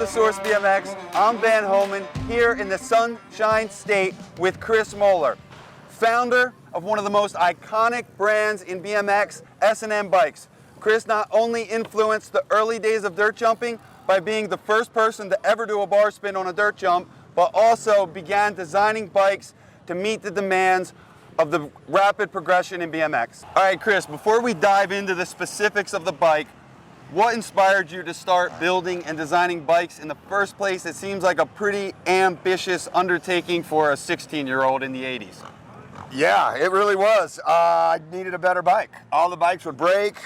to Source BMX. I'm Van Homan here in the Sunshine State with Chris Moeller, founder of one of the most iconic brands in BMX, SNM bikes. Chris not only influenced the early days of dirt jumping by being the first person to ever do a bar spin on a dirt jump, but also began designing bikes to meet the demands of the rapid progression in BMX. All right, Chris, before we dive into the specifics of the bike, what inspired you to start building and designing bikes in the first place? It seems like a pretty ambitious undertaking for a 16-year-old in the 80s. Yeah, it really was. I needed a better bike. All the bikes would break,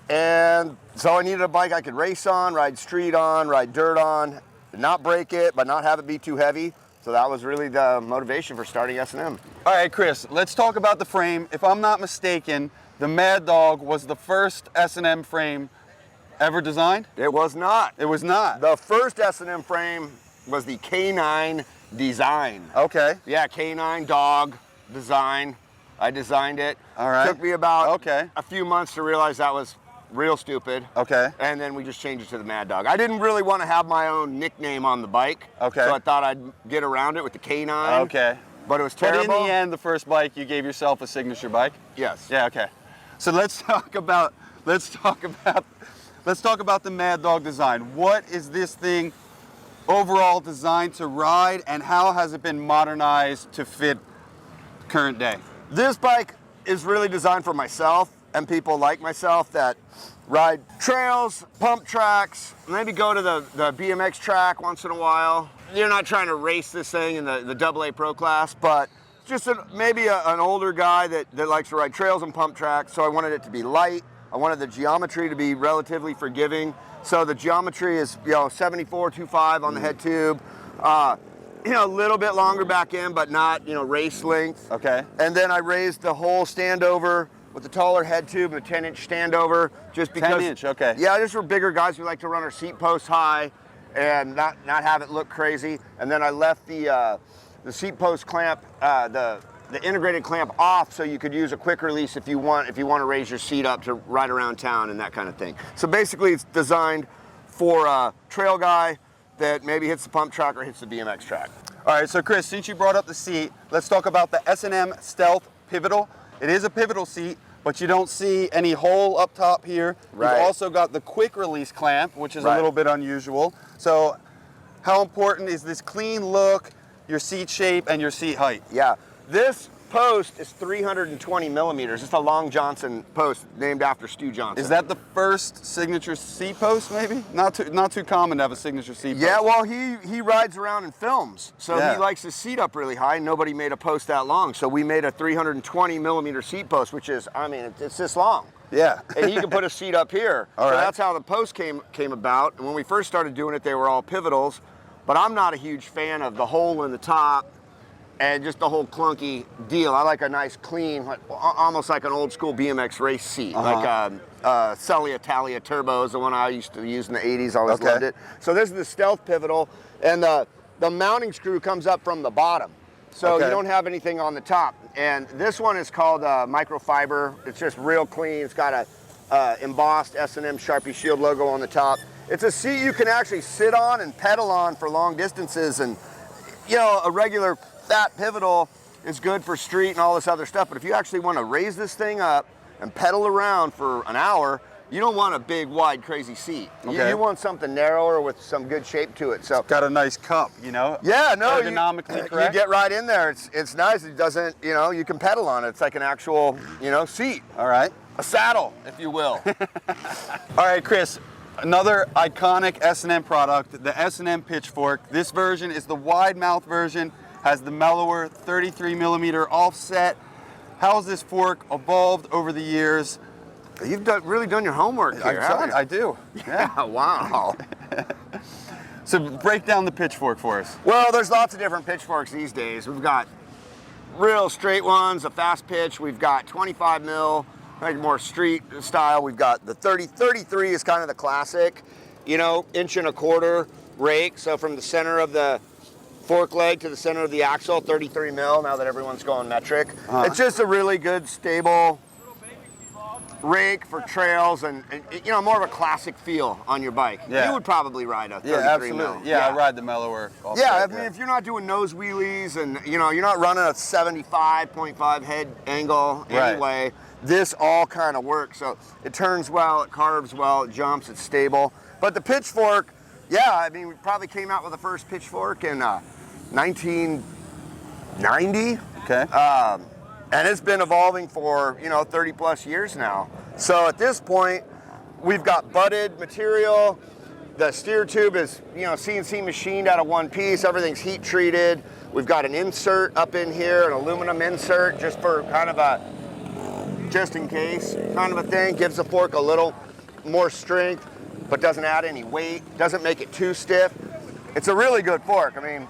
and so I needed a bike I could race on, ride street on, ride dirt on, not break it, but not have it be too heavy. So that was really the motivation for starting SNM. All right, Chris, let's talk about the frame. If I'm not mistaken, the Mad Dog was the first SNM frame ever designed? It was not. It was not. The first SNM frame was the K9 design. Okay. Yeah, K9 dog design. I designed it. All right. Took me about a few months to realize that was real stupid. Okay. And then we just changed it to the Mad Dog. I didn't really want to have my own nickname on the bike. Okay. So I thought I'd get around it with the K9. Okay. But it was terrible. But in the end, the first bike, you gave yourself a signature bike? Yes. Yeah, okay. So let's talk about the Mad Dog design. What is this thing overall designed to ride, and how has it been modernized to fit current day? This bike is really designed for myself and people like myself that ride trails, pump tracks, maybe go to the BMX track once in a while. You're not trying to race this thing in the AA Pro class, but just maybe an older guy that likes to ride trails and pump tracks, so I wanted it to be light. I wanted the geometry to be relatively forgiving. So the geometry is, 74.25 on the head tube. A little bit longer back end, but not, race length. Okay. And then I raised the whole standover with the taller head tube and a 10-inch standover, just because. 10-inch, okay. Yeah, just for bigger guys who like to run our seat posts high and not have it look crazy. And then I left the seat post clamp, the integrated clamp off, so you could use a quick release if you want to raise your seat up to ride around town and that kind of thing. So basically it's designed for a trail guy that maybe hits the pump track or hits the BMX track. All right, so Chris, since you brought up the seat, let's talk about the SNM Stealth Pivotal. It is a pivotal seat, but you don't see any hole up top here. Right. You've also got the quick release clamp, which is a little bit unusual. So how important is this clean look, your seat shape, and your seat height? Yeah. This post is 320 millimeters. It's a Long Johnson post named after Stu Johnson. Is that the first signature seat post, maybe? Not too common to have a signature seat post. Yeah, well, he rides around and films, so he likes his seat up really high. Nobody made a post that long, so we made a 320 millimeter seat post, which is, it's this long. Yeah. And you can put a seat up here. All so right. That's how the post came about. And when we first started doing it, they were all pivotals, but I'm not a huge fan of the hole in the top and just the whole clunky deal. I like a nice, clean, almost like an old school BMX race seat. Like Celia Italia Turbo is the one I used to use in the 80s. I always loved it. So this is the Stealth Pivotal, and the mounting screw comes up from the bottom. So you don't have anything on the top. And this one is called microfiber. It's just real clean. It's got a embossed S&M Sharpie Shield logo on the top. It's a seat you can actually sit on and pedal on for long distances, and a regular fat pivotal is good for street and all this other stuff, but if you actually want to raise this thing up and pedal around for an hour, you don't want a big, wide, crazy seat. You want something narrower with some good shape to it. So it's got a nice cup, Yeah, no, ergonomically correct. You get right in there. It's nice. It doesn't, you can pedal on it. It's like an actual, seat. All right. A saddle, if you will. All right, Chris. Another iconic S&M product, the S&M Pitchfork. This version is the wide mouth version, has the mellower 33 millimeter offset. How has this fork evolved over the years? You've really done your homework here, haven't you? I do. Yeah, wow. So break down the Pitchfork for us. Well, there's lots of different pitchforks these days. We've got real straight ones, a fast pitch. We've got 25 mil, like more street style. We've got the 33 is kind of the classic, 1.25" rake. So from the center of the fork leg to the center of the axle, 33 mil, now that everyone's going metric. It's just a really good, stable, rake for trails and you know, more of a classic feel on your bike. Yeah. You would probably ride a 33 Yeah, absolutely. mil. Yeah, I ride the mellower. Yeah, I mean, if you're not doing nose wheelies and you know, you're not running a 75.5 head angle anyway, this all kind of works. So it turns well, it carves well, it jumps, it's stable. But the pitchfork, yeah, I mean, we probably came out with the first pitchfork in 1990. Okay. And it's been evolving for, you know, 30 plus years now. So at this point, we've got butted material. The steer tube is, you know, CNC machined out of one piece. Everything's heat treated. We've got an insert up in here, an aluminum insert, just for kind of a, just in case kind of a thing. Gives the fork a little more strength, but doesn't add any weight. Doesn't make it too stiff. It's a really good fork. I mean,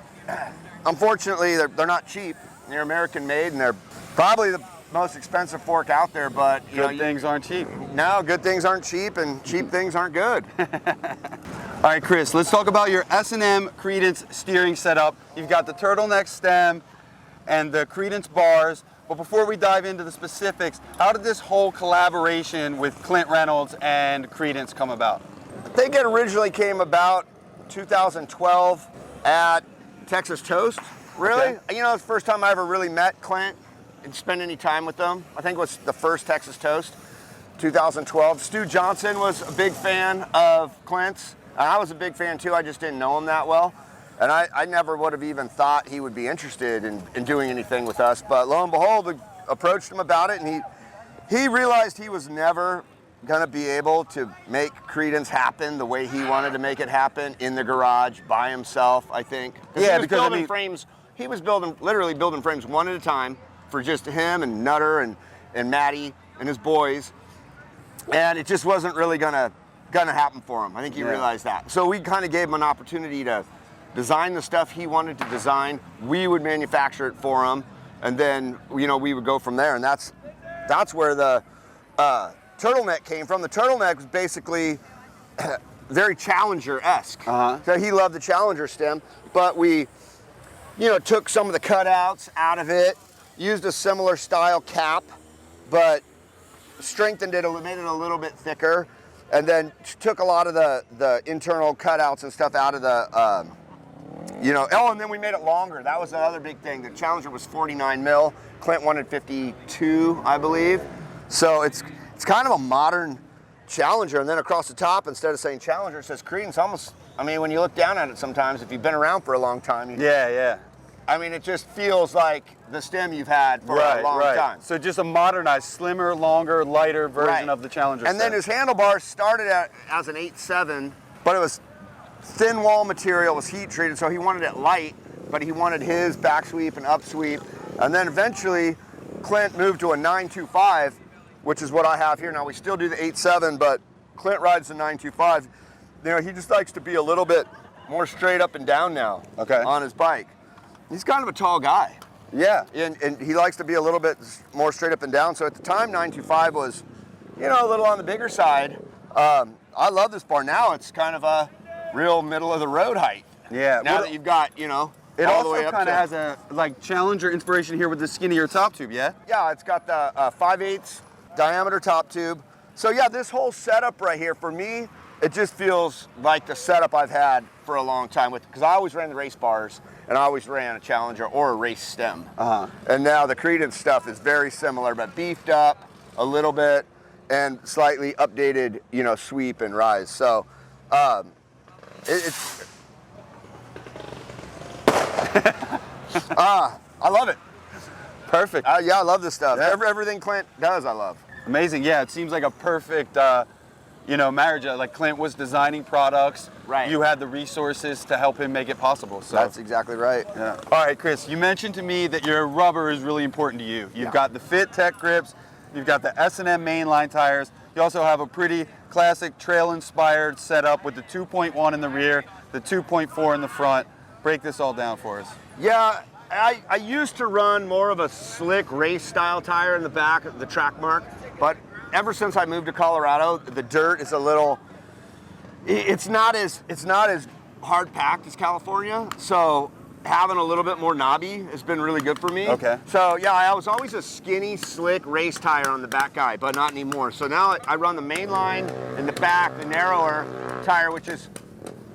unfortunately, they're not cheap. They're American made, and they're probably the most expensive fork out there, but you know, things aren't cheap. No, good things aren't cheap, and cheap things aren't good. All right, Chris, let's talk about your SNM Credence steering setup. You've got the turtleneck stem and the Credence bars, but before we dive into the specifics, how did this whole collaboration with Clint Reynolds and Credence come about? I think it originally came about 2012 at Texas Toast, really. Okay. You know, it's the first time I ever really met Clint and spent any time with them. I think it was the first Texas Toast, 2012. Stu Johnson was a big fan of Clint's, and I was a big fan too. I just didn't know him that well. And I never would have even thought he would be interested in doing anything with us. But lo and behold, we approached him about it, and he realized he was never gonna be able to make Credence happen the way he wanted to make it happen in the garage by himself, I think. Yeah, he was building frames. He was literally building frames one at a time for just him and Nutter and Matty and his boys. And it just wasn't really gonna happen for him. I think he realized that. So we kind of gave him an opportunity to design the stuff he wanted to design. We would manufacture it for him, and then we would go from there. And that's where the turtleneck came from. The turtleneck was basically very Challenger-esque. So he loved the Challenger stem, but we, took some of the cutouts out of it, used a similar style cap, but strengthened it, made it a little bit thicker, and then took a lot of the internal cutouts and stuff out of the, and then we made it longer. That was another big thing. The Challenger was 49 mil. Clint wanted 52, I believe. So it's kind of a modern Challenger, and then across the top, instead of saying Challenger, it says Credence. Almost, when you look down at it sometimes, if you've been around for a long time, it just feels like the stem you've had for a long time. So just a modernized, slimmer, longer, lighter version of the Challenger And then his handlebars started as an 8.7, but it was thin wall material, was heat treated, so he wanted it light, but he wanted his back sweep and up sweep. And then eventually, Clint moved to a 9.25, which is what I have here. Now, we still do the 8.7, but Clint rides the 9.25. He just likes to be a little bit more straight up and down now on his bike. He's kind of a tall guy. Yeah. And he likes to be a little bit more straight up and down. So at the time, 9.25 was, a little on the bigger side. I love this bar. Now it's kind of a real middle of the road height. Yeah. Now that you've got, it all the way also up kind of has a Challenger inspiration here with the skinnier top tube, yeah? Yeah, it's got the 5/8 diameter top tube. So yeah, this whole setup right here, for me, it just feels like the setup I've had for a long time because I always ran the race bars and I always ran a Challenger or a race stem. And now the Credence stuff is very similar, but beefed up a little bit and slightly updated, sweep and rise. So it's I love it. Perfect. Yeah, I love this stuff. Yeah. Everything Clint does, I love. Amazing. Yeah, it seems like a perfect, marriage. Like Clint was designing products. Right. You had the resources to help him make it possible. So That's exactly right. Yeah. All right, Chris, you mentioned to me that your rubber is really important to you. You've got the Fit Tech grips. You've got the SNM mainline tires. You also have a pretty classic trail-inspired setup with the 2.1 in the rear, the 2.4 in the front. Break this all down for us. Yeah, I used to run more of a slick race style tire in the back of the track mark, but ever since I moved to Colorado, the dirt is a little, it's not as hard packed as California. So having a little bit more knobby has been really good for me. Okay. So yeah, I was always a skinny, slick race tire on the back guy, but not anymore. So now I run the main line in the back, the narrower tire, which is,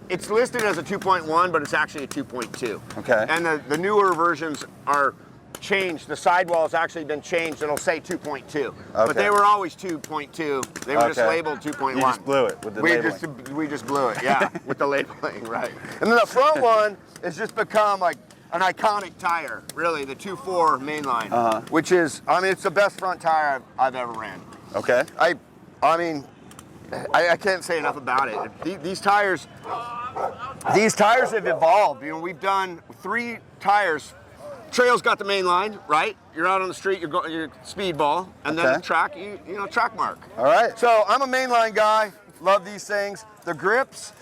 it's listed as a 2.1, but it's actually a 2.2. Okay. And the newer versions are changed. The sidewall has actually been changed. It'll say 2.2, okay. but they were always 2.2. They were just labeled 2.1. You just blew it with the labeling. We just blew it, yeah, with the labeling, right. And then the front one has just become like an iconic tire, really, the 2.4 mainline, which is, I mean, it's the best front tire I've ever ran. Okay. I mean, I can't say enough about it. These tires have evolved. You know, we've done 3 tires. Trail's got the main line, right? You're out on the street, you're speedball, and then the track, you know, track mark. All right. So I'm a mainline guy. Love these things. The grips.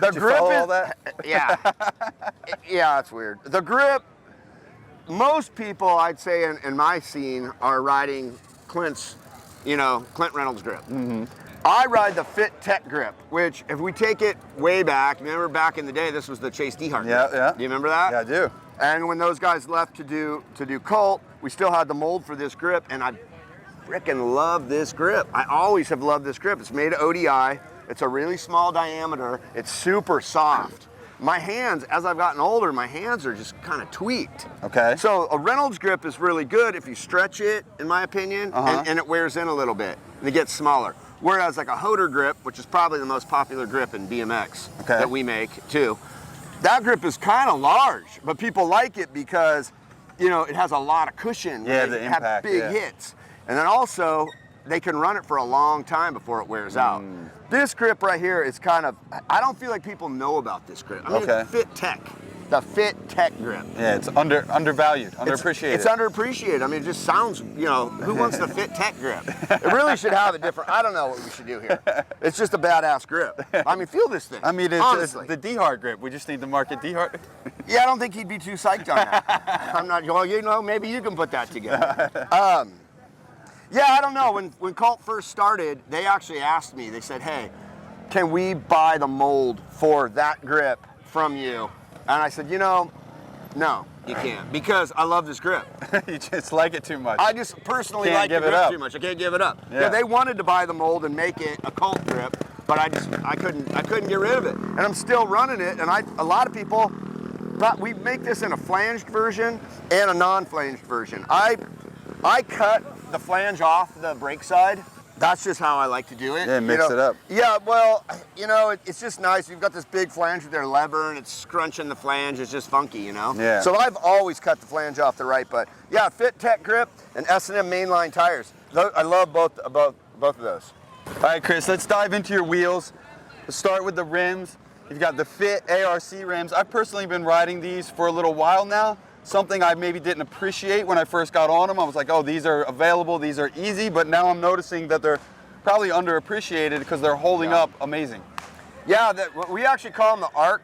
The grip follow is all that? Yeah. Yeah, it's weird. The grip. Most people, I'd say, in my scene, are riding Clint's, you know, Clint Reynolds grip. Mm-hmm. I ride the Fit Tech grip, which, if we take it way back, remember back in the day, this was the Chase Dehart grip. Yeah. Do you remember that? Yeah, I do. And when those guys left to do Colt, we still had the mold for this grip, and I frickin' love this grip. I always have loved this grip. It's made of ODI. It's a really small diameter. It's super soft. My hands, as I've gotten older, my hands are just kind of tweaked. Okay. So a Reynolds grip is really good if you stretch it, in my opinion, and it wears in a little bit, and it gets smaller. Whereas like a Hoder grip, which is probably the most popular grip in BMX that we make too, that grip is kind of large, but people like it because, you know, it has a lot of cushion. Yeah, the impact, have big hits. And then also, they can run it for a long time before it wears out. This grip right here is kind of, I don't feel like people know about this grip. I mean, it's Fit Tech, the Fit Tech grip. Yeah, it's undervalued, underappreciated. It's underappreciated. I mean, it just sounds, you know, who wants the Fit Tech grip? It really should have a different, I don't know what we should do here. It's just a badass grip. I mean, feel this thing. I mean, it's honestly. the Dehart grip. We just need to market Dehart. Yeah, I don't think he'd be too psyched on that. I'm not, well, you know, maybe you can put that together. Yeah, I don't know. When Colt first started, they actually asked me, they said, hey, can we buy the mold for that grip from you? And I said, you know, no, you can't, because I love this grip. You just like it too much. I just personally like the grip too much. I can't give it up. Yeah, they wanted to buy the mold and make it a Colt grip, but I couldn't get rid of it. And I'm still running it, and a lot of people, we make this in a flanged version and a non-flanged version. I cut the flange off the brake side. That's just how I like to do it. Yeah, mix it up. Yeah, well, you know, it's just nice. You've got this big flange with their lever, and it's scrunching the flange. It's just funky, you know? Yeah. So I've always cut the flange off the right, but yeah, Fit Tech grip and SNM mainline tires. I love both of those. All right, Chris, let's dive into your wheels. Let's start with the rims. You've got the Fit ARC rims. I've personally been riding these for a little while now. Something I maybe didn't appreciate when I first got on them. I was like, oh, these are available, these are easy, but now I'm noticing that they're probably underappreciated because they're holding up amazing. Yeah, we actually call them the ARC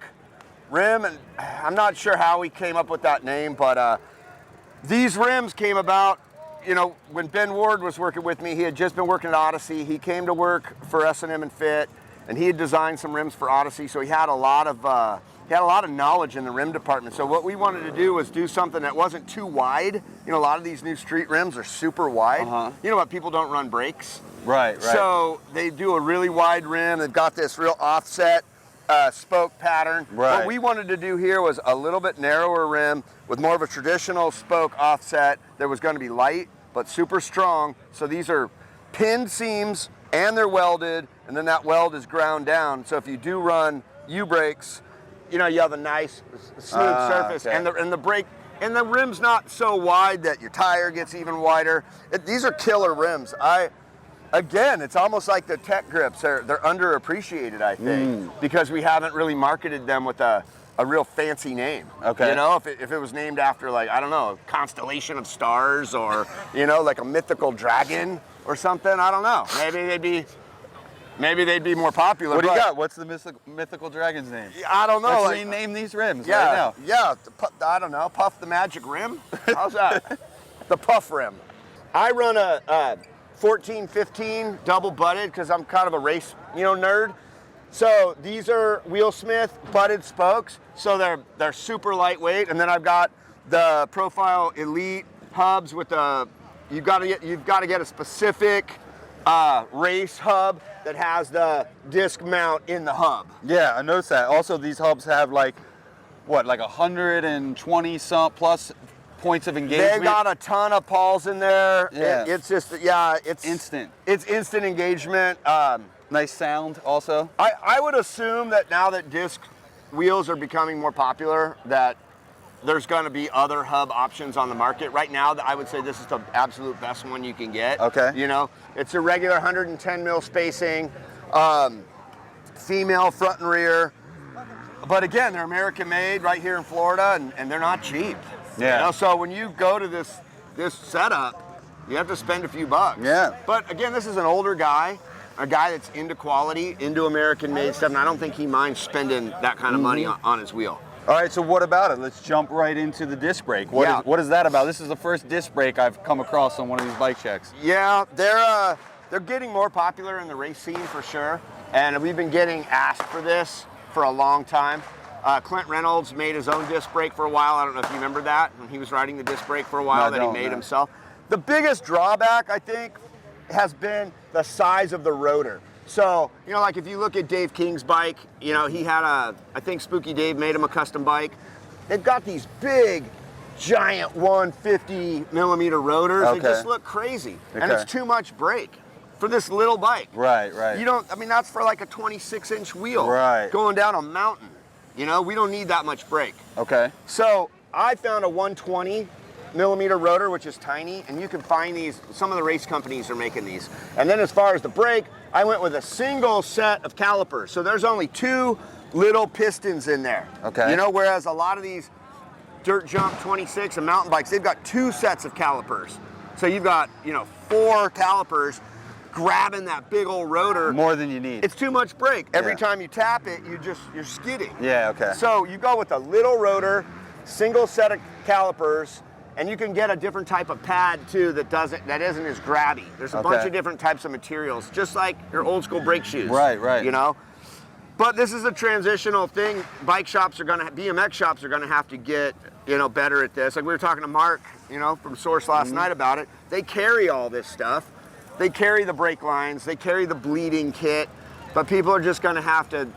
rim, and I'm not sure how we came up with that name, but these rims came about, you know, when Ben Ward was working with me. He had just been working at Odyssey. He came to work for SNM and Fit, and he had designed some rims for Odyssey, so he had a lot of knowledge in the rim department. So what we wanted to do was do something that wasn't too wide. You know, a lot of these new street rims are super wide. You know what? People don't run brakes. Right. So they do a really wide rim. They've got this real offset spoke pattern. Right. What we wanted to do here was a little bit narrower rim with more of a traditional spoke offset that was going to be light but super strong. So these are pinned seams and they're welded, and then that weld is ground down. So if you do run U-brakes, you know, you have a nice smooth surface, and the brake, and the rim's not so wide that your tire gets even wider. These are killer rims. Again, it's almost like the Tech grips. They're underappreciated, I think, because we haven't really marketed them with a real fancy name. Okay. You know, if it was named after, like, I don't know, a constellation of stars, or, you know, like a mythical dragon or something. I don't know. Maybe they'd be more popular. What do you got? What's the mythical dragon's name? I don't know. Let's rename these rims right now. Yeah, I don't know. Puff the Magic Rim? How's that? The Puff Rim. I run a 14-15 double butted because I'm kind of a race, you know, nerd. So these are Wheelsmith butted spokes, so they're super lightweight. And then I've got the Profile Elite hubs with the, you've got to get a specific race hub that has the disc mount in the hub. Yeah, I noticed that. Also, these hubs have like, what, like 120 some plus points of engagement? They've got a ton of pawls in there. Yeah. It's just, yeah, it's instant. It's instant engagement. Nice sound also. I would assume that now that disc wheels are becoming more popular, that there's going to be other hub options on the market. Right now, I would say this is the absolute best one you can get. Okay. You know, it's a regular 110 mil spacing, female front and rear. But again, they're American made right here in Florida, and they're not cheap. Yeah. You know, so when you go to this setup, you have to spend a few bucks. Yeah. But again, this is an older guy, a guy that's into quality, into American made stuff, and I don't think he minds spending that kind of money on his wheel. All right, so what about it? Let's jump right into the disc brake. What is that about? This is the first disc brake I've come across on one of these bike checks. Yeah, they're getting more popular in the race scene for sure, and we've been getting asked for this for a long time. Clint Reynolds made his own disc brake for a while. I don't know if you remember that, when he was riding the disc brake for a while, that he made himself. The biggest drawback, I think, has been the size of the rotor. So, you know, like if you look at Dave King's bike, you know, he had I think Spooky Dave made him a custom bike. They've got these big, giant 150 millimeter rotors. Okay. They just look crazy. And it's too much brake for this little bike. Right, right. You don't, I mean, that's for like a 26-inch wheel. Right. Going down a mountain. You know, we don't need that much brake. Okay. So I found a 120 millimeter rotor, which is tiny, and you can find these, some of the race companies are making these. And then as far as the brake, I went with a single set of calipers. So there's only 2 little pistons in there. Okay. You know, whereas a lot of these dirt jump 26 and mountain bikes, they've got 2 sets of calipers. So you've got, you know, 4 calipers grabbing that big old rotor. More than you need. It's too much brake. Every time you tap it, you're skidding. Yeah, okay. So you go with a little rotor, single set of calipers, and you can get a different type of pad too that isn't as grabby. There's a bunch of different types of materials, just like your old school brake shoes. Right, right. You know? But this is a transitional thing. BMX shops are gonna have to get, you know, better at this. Like we were talking to Mark, you know, from Source last night about it. They carry all this stuff. They carry the brake lines, they carry the bleeding kit, but people are just gonna have to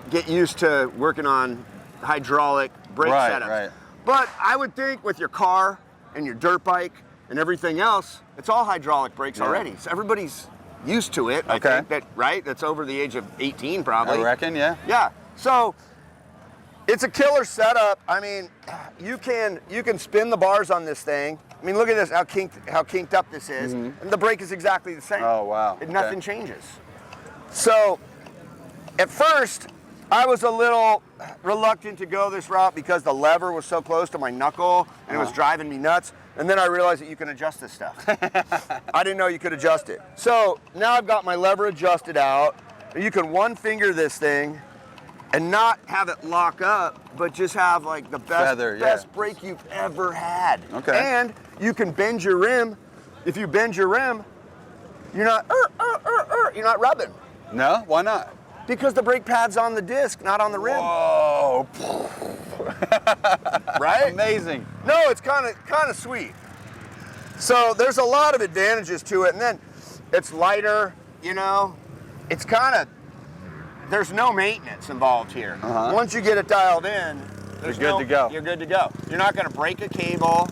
get used to working on hydraulic brake setups. Right. But I would think with your car and your dirt bike and everything else, it's all hydraulic brakes already. So everybody's used to it. I think that, right? That's over the age of 18 probably. I reckon, yeah. Yeah. So it's a killer setup. I mean, you can spin the bars on this thing. I mean, look at this, how kinked up this is. And the brake is exactly the same. Oh, wow. Nothing changes. So at first, I was a little reluctant to go this route because the lever was so close to my knuckle and it was driving me nuts. And then I realized that you can adjust this stuff. I didn't know you could adjust it. So now I've got my lever adjusted out. You can one finger this thing and not have it lock up, but just have like the best brake you've ever had. Okay. And you can bend your rim. If you bend your rim, you're not rubbing. No, why not? Because the brake pad's on the disc, not on the rim. Whoa. Right? Amazing. No, it's kind of sweet. So there's a lot of advantages to it, and then it's lighter, you know. It's there's no maintenance involved here. Once you get it dialed in, you're good to go. You're good to go. You're not going to break a cable,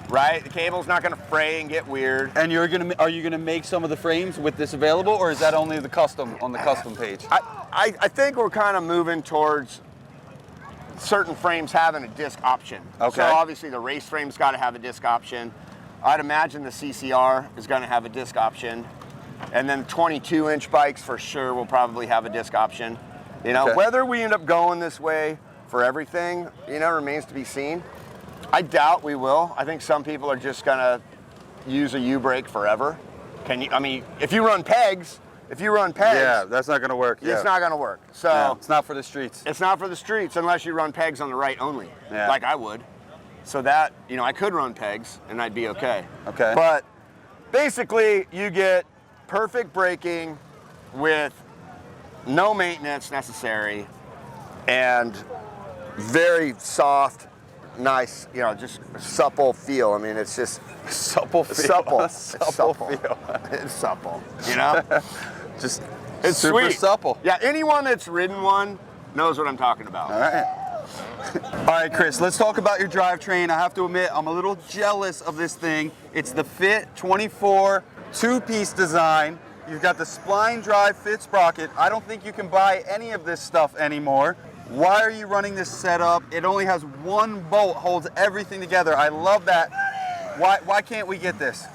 right? The cable's not going to fray and get weird. And are you gonna make some of the frames with this available, or is that only the custom on the custom page? I think we're kind of moving towards certain frames having a disc option. Okay. So obviously the race frame's got to have a disc option. I'd imagine the CCR is going to have a disc option. And then 22-inch bikes for sure will probably have a disc option. You know, whether we end up going this way for everything, you know, remains to be seen. I doubt we will. I think some people are just gonna use a U-brake forever. I mean, if you run pegs, yeah, that's not gonna work. It's not gonna work. So no, it's not for the streets. It's not for the streets unless you run pegs on the right only, like I would. So that, you know, I could run pegs and I'd be okay. Okay. But basically, you get perfect braking with no maintenance necessary, and very soft, nice, you know, just supple feel. I mean, it's just Supple feel. supple. Supple feel. It's supple, you know? Just It's super sweet. supple. Yeah, anyone that's ridden one knows what I'm talking about. All right. All right, Chris, let's talk about your drivetrain. I have to admit, I'm a little jealous of this thing. It's the Fit 24 two-piece design. You've got the spline drive Fit Sprocket. I don't think you can buy any of this stuff anymore. Why are you running this setup? It only has one bolt, holds everything together. I love that. Why can't we get this?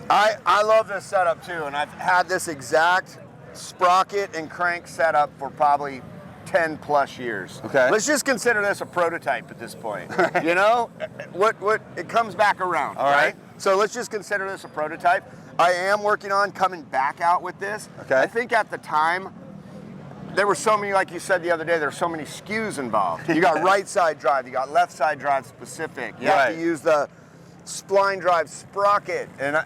I love this setup too, and I've had this exact sprocket and crank setup for probably 10 plus years. Okay. Let's just consider this a prototype at this point. You know, what it comes back around. All right. So let's just consider this a prototype. I am working on coming back out with this. Okay. I think at the time, there were so many, like you said the other day, there were so many SKUs involved. You got right side drive, you got left side drive specific. You have to use the spline drive sprocket. And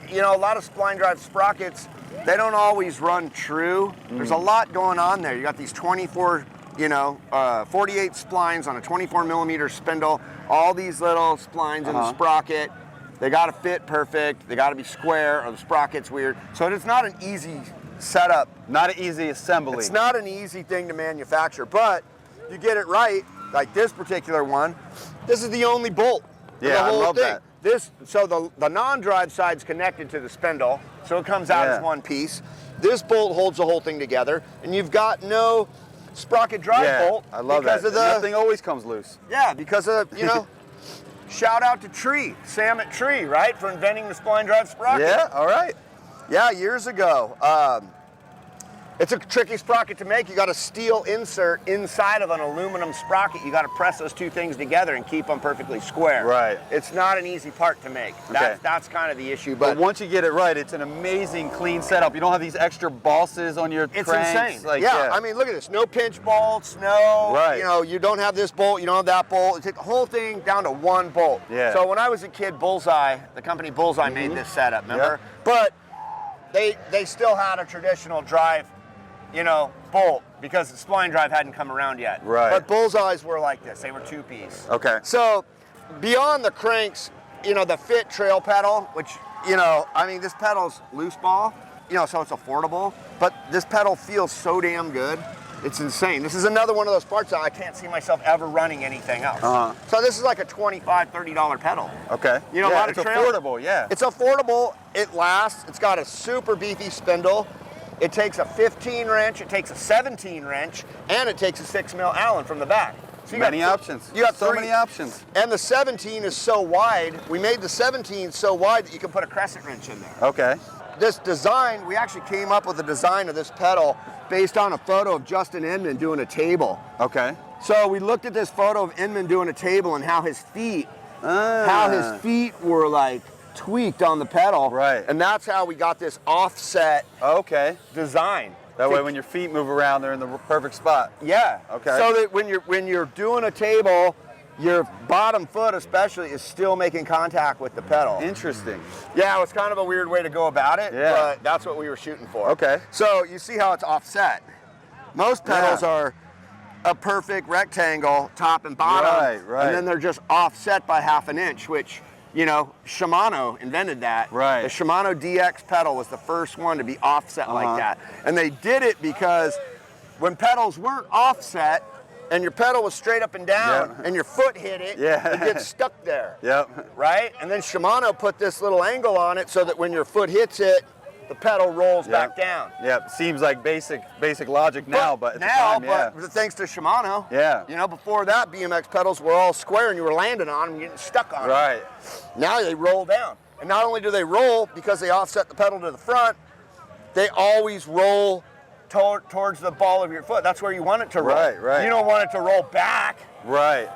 you know, a lot of spline drive sprockets, they don't always run true. There's a lot going on there. You got these 24, 48 splines on a 24 millimeter spindle, all these little splines in the sprocket. They gotta fit perfect, they gotta be square, or the sprocket's weird. So it's not an easy setup. Not an easy assembly. It's not an easy thing to manufacture, but you get it right, like this particular one, this is the only bolt. Yeah, the whole I love thing. that. So the non-drive side's connected to the spindle, so it comes out as one piece. This bolt holds the whole thing together, and you've got no sprocket drive bolt. I love that. Nothing always comes loose. Yeah, because of, shout out to Sam at Tree, right, for inventing the spline drive sprocket. Yeah, all right. Yeah, years ago. It's a tricky sprocket to make. You got a steel insert inside of an aluminum sprocket. You got to press those two things together and keep them perfectly square. Right. It's not an easy part to make. Okay. That's kind of the issue. But once you get it right, it's an amazing clean setup. You don't have these extra bosses on your it's cranks. insane. Yeah, I mean, look at this. No pinch bolts, no, you don't have this bolt, you don't have that bolt. You take the whole thing down to one bolt. Yeah. So when I was a kid, Bullseye, the company Bullseye made this setup, remember? Yep. But they still had a traditional drive, bolt, because the spline drive hadn't come around yet. Right. But Bullseyes were like this. They were two-piece. Okay. So beyond the cranks, the Fit trail pedal, which, this pedal's loose ball, so it's affordable, but this pedal feels so damn good. It's insane. This is another one of those parts that I can't see myself ever running anything else. So this is like a $25, $30 pedal. Okay. A lot of it's affordable, yeah. It's affordable, it lasts, it's got a super beefy spindle. It takes a 15 wrench, it takes a 17 wrench, and it takes a 6 mil Allen from the back. So you many options. You got so many options. And the 17 is so wide, we made the 17 so wide that you can put a crescent wrench in there. Okay. This design, we actually came up with the design of this pedal based on a photo of Justin Inman doing a table. Okay. So we looked at this photo of Inman doing a table and how his feet were like tweaked on the pedal. Right. And that's how we got this offset design. That way when your feet move around, they're in the perfect spot. Yeah. Okay. So that when you're doing a table, your bottom foot especially is still making contact with the pedal. Interesting. Yeah, it was kind of a weird way to go about it, Yeah. but that's what we were shooting for. Okay. So you see how it's offset. Most pedals are a perfect rectangle, top and bottom. Right. And then they're just offset by ½ an inch, which, Shimano invented that. Right. The Shimano DX pedal was the first one to be offset like that. And they did it because when pedals weren't offset, and your pedal was straight up and down, and your foot hit it, it gets stuck there. Yep. Right? And then Shimano put this little angle on it so that when your foot hits it, the pedal rolls back down. Yep. Seems like basic logic now, but at the time, but thanks to Shimano. Yeah. Before that, BMX pedals were all square and you were landing on them and getting stuck on them. Right. Now they roll down. And not only do they roll because they offset the pedal to the front, they always roll towards the ball of your foot. That's where you want it to roll. Right. You don't want it to roll back. Right.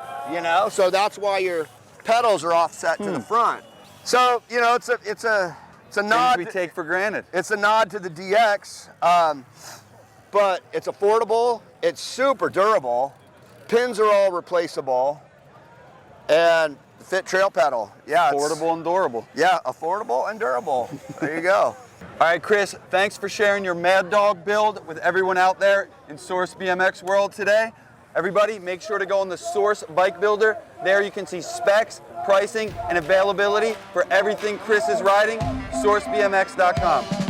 So that's why your pedals are offset to the front. So, it's a nod. Things we take for granted. It's a nod to the DX, but it's affordable. It's super durable. Pins are all replaceable, and the Fit trail pedal. Yeah, Affordable and durable. Yeah, affordable and durable. There you go. All right, Chris, thanks for sharing your Mad Dog build with everyone out there in Source BMX world today. Everybody, make sure to go on the Source Bike Builder. There you can see specs, pricing, and availability for everything Chris is riding. sourcebmx.com.